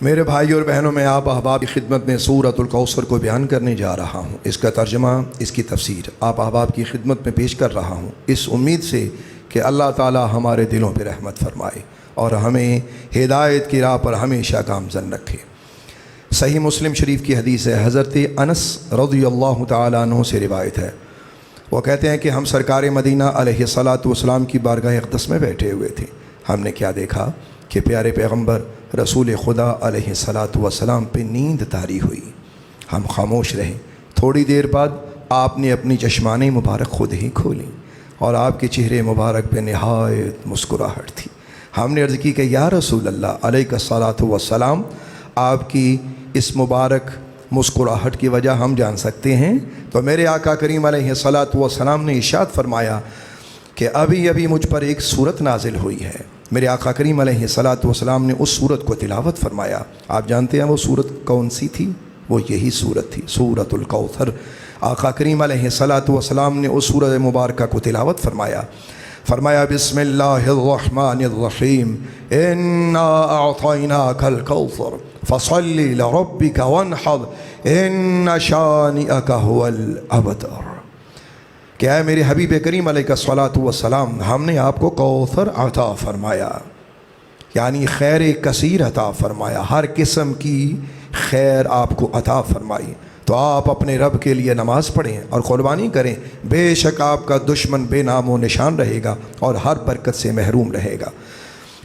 میرے بھائی اور بہنوں، میں آپ احباب کی خدمت میں سورۃ الکوثر کو بیان کرنے جا رہا ہوں۔ اس کا ترجمہ، اس کی تفسیر آپ احباب کی خدمت میں پیش کر رہا ہوں، اس امید سے کہ اللہ تعالی ہمارے دلوں پہ رحمت فرمائے اور ہمیں ہدایت کی راہ پر ہمیشہ گامزن رکھے۔ صحیح مسلم شریف کی حدیث ہے، حضرت انس رضی اللہ تعالیٰ عنہ سے روایت ہے۔ وہ کہتے ہیں کہ ہم سرکار مدینہ علیہ الصلاۃ والسلام کی بارگاہ اقدس میں بیٹھے ہوئے تھے۔ ہم نے کیا دیکھا کہ پیارے پیغمبر رسول خدا علیہ الصلاۃ والسلام پہ نیند طاری ہوئی۔ ہم خاموش رہے۔ تھوڑی دیر بعد آپ نے اپنی چشمانے مبارک خود ہی کھولیں اور آپ کے چہرے مبارک پہ نہایت مسکراہٹ تھی۔ ہم نے عرض کی کہ یا رسول اللہ علیہ الصلاۃ والسلام، آپ کی اس مبارک مسکراہٹ کی وجہ ہم جان سکتے ہیں؟ تو میرے آقا کریم علیہ الصلاۃ والسلام نے ارشاد فرمایا کہ ابھی مجھ پر ایک سورت نازل ہوئی ہے۔ میرے آقا کریم علیہ الصلاۃ والسلام نے اس سورت کو تلاوت فرمایا۔ آپ جانتے ہیں وہ سورت کون سی تھی؟ وہ یہی سورت تھی، سورۃ الکوثر۔ آقا کریم علیہ الصلاۃ والسلام نے اس سورت مبارکہ کو تلاوت فرمایا بسم اللہ الرحمن الرحیم، انا اعطیناک الکوثر فصل لربک وانحر ان شانئک هو الابتر۔ کہ اے میرے حبیب کریم علیہ الصلاۃ والسلام، ہم نے آپ کو کوثر عطا فرمایا، یعنی خیر کثیر عطا فرمایا، ہر قسم کی خیر آپ کو عطا فرمائی۔ تو آپ اپنے رب کے لیے نماز پڑھیں اور قربانی کریں، بے شک آپ کا دشمن بے نام و نشان رہے گا اور ہر برکت سے محروم رہے گا۔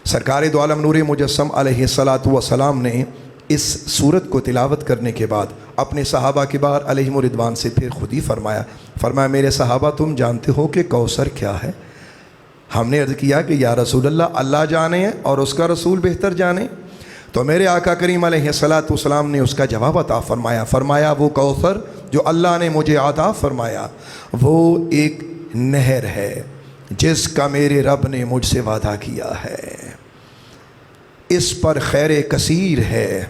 سرکار دو عالم نور مجسم علیہ الصلاۃ والسلام نے اس سورت کو تلاوت کرنے کے بعد اپنے صحابہ کبار علیہم رضوان سے پھر خود ہی فرمایا میرے صحابہ، تم جانتے ہو کہ کوثر کیا ہے؟ ہم نے عرض کیا کہ یا رسول اللہ جانے اور اس کا رسول بہتر جانے۔ تو میرے آقا کریم علیہ الصلاۃ والسلام نے اس کا جواب عطا فرمایا وہ کوثر جو اللہ نے مجھے عطا فرمایا وہ ایک نہر ہے جس کا میرے رب نے مجھ سے وعدہ کیا ہے، اس پر خیر کثیر ہے،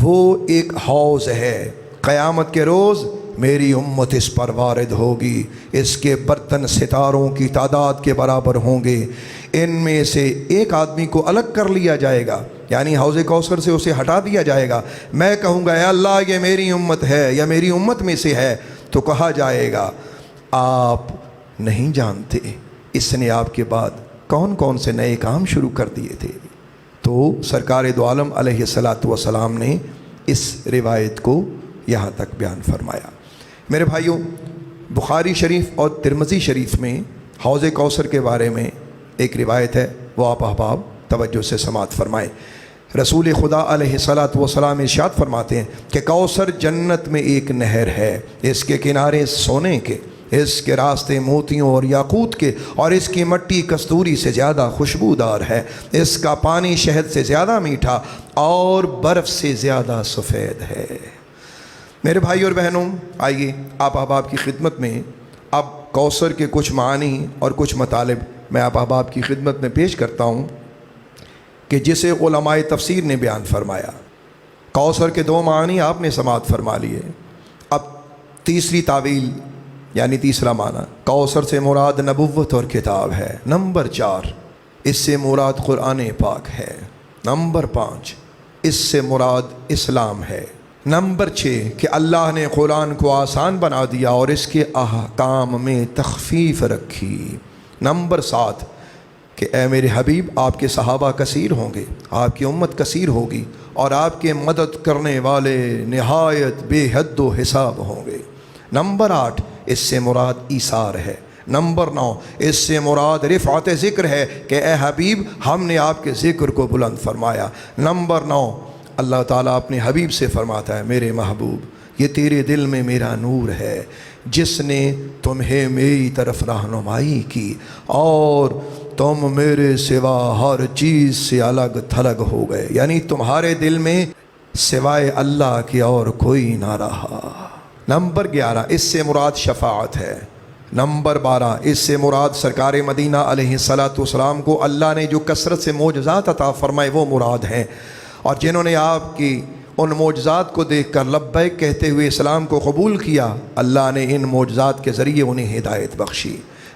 وہ ایک حوض ہے، قیامت کے روز میری امت اس پر وارد ہوگی، اس کے برتن ستاروں کی تعداد کے برابر ہوں گے، ان میں سے ایک آدمی کو الگ کر لیا جائے گا، یعنی حوض کوثر سے اسے ہٹا دیا جائے گا۔ میں کہوں گا اے اللہ یہ میری امت ہے یا میری امت میں سے ہے، تو کہا جائے گا آپ نہیں جانتے اس نے آپ کے بعد کون کون سے نئے کام شروع کر دیے تھے۔ تو سرکار دو عالم علیہ الصلاۃ والسلام نے اس روایت کو یہاں تک بیان فرمایا۔ میرے بھائیوں، بخاری شریف اور ترمذی شریف میں حوض کوثر کے بارے میں ایک روایت ہے، وہ آپ احباب توجہ سے سماعت فرمائیں۔ رسول خدا علیہ الصلاۃ والسلام ارشاد فرماتے ہیں کہ کوثر جنت میں ایک نہر ہے، اس کے کنارے سونے کے، اس کے راستے موتیوں اور یاقوت کے، اور اس کی مٹی کستوری سے زیادہ خوشبودار ہے، اس کا پانی شہد سے زیادہ میٹھا اور برف سے زیادہ سفید ہے۔ میرے بھائی اور بہنوں، آئیے آپ احباب کی خدمت میں اب کوثر کے کچھ معانی اور کچھ مطالب میں آپ احباب کی خدمت میں پیش کرتا ہوں کہ جسے علماء تفسیر نے بیان فرمایا۔ کوثر کے دو معانی آپ نے سماعت فرما لیے، اب تیسری تعویل یعنی تیسرا معنی، کوثر سے مراد نبوت اور کتاب ہے۔ نمبر 4، اس سے مراد قرآن پاک ہے۔ نمبر 5، اس سے مراد اسلام ہے۔ نمبر 6 کہ اللہ نے قرآن کو آسان بنا دیا اور اس کے احکام میں تخفیف رکھی۔ نمبر 7 کہ اے میرے حبیب آپ کے صحابہ کثیر ہوں گے، آپ کی امت کثیر ہوگی اور آپ کے مدد کرنے والے نہایت بے حد و حساب ہوں گے۔ نمبر 8 اس سے مراد ایثار ہے۔ نمبر 9 اس سے مراد رفعت ذکر ہے کہ اے حبیب ہم نے آپ کے ذکر کو بلند فرمایا۔ نمبر 9 اللہ تعالیٰ اپنے حبیب سے فرماتا ہے میرے محبوب یہ تیرے دل میں میرا نور ہے جس نے تمہیں میری طرف رہنمائی کی اور تم میرے سوا ہر چیز سے الگ تھلگ ہو گئے، یعنی تمہارے دل میں سوائے اللہ کے اور کوئی نہ رہا۔ نمبر 11 اس سے مراد شفاعت ہے۔ نمبر 12 اس سے مراد سرکار مدینہ علیہ الصلاۃ والسلام کو اللہ نے جو کثرت سے معجزات عطا فرمائے وہ مراد ہیں، اور جنہوں نے آپ کی ان معجزات کو دیکھ کر لبیک کہتے ہوئے اسلام کو قبول کیا، اللہ نے ان معجزات کے ذریعے انہیں ہدایت بخشی۔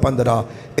15,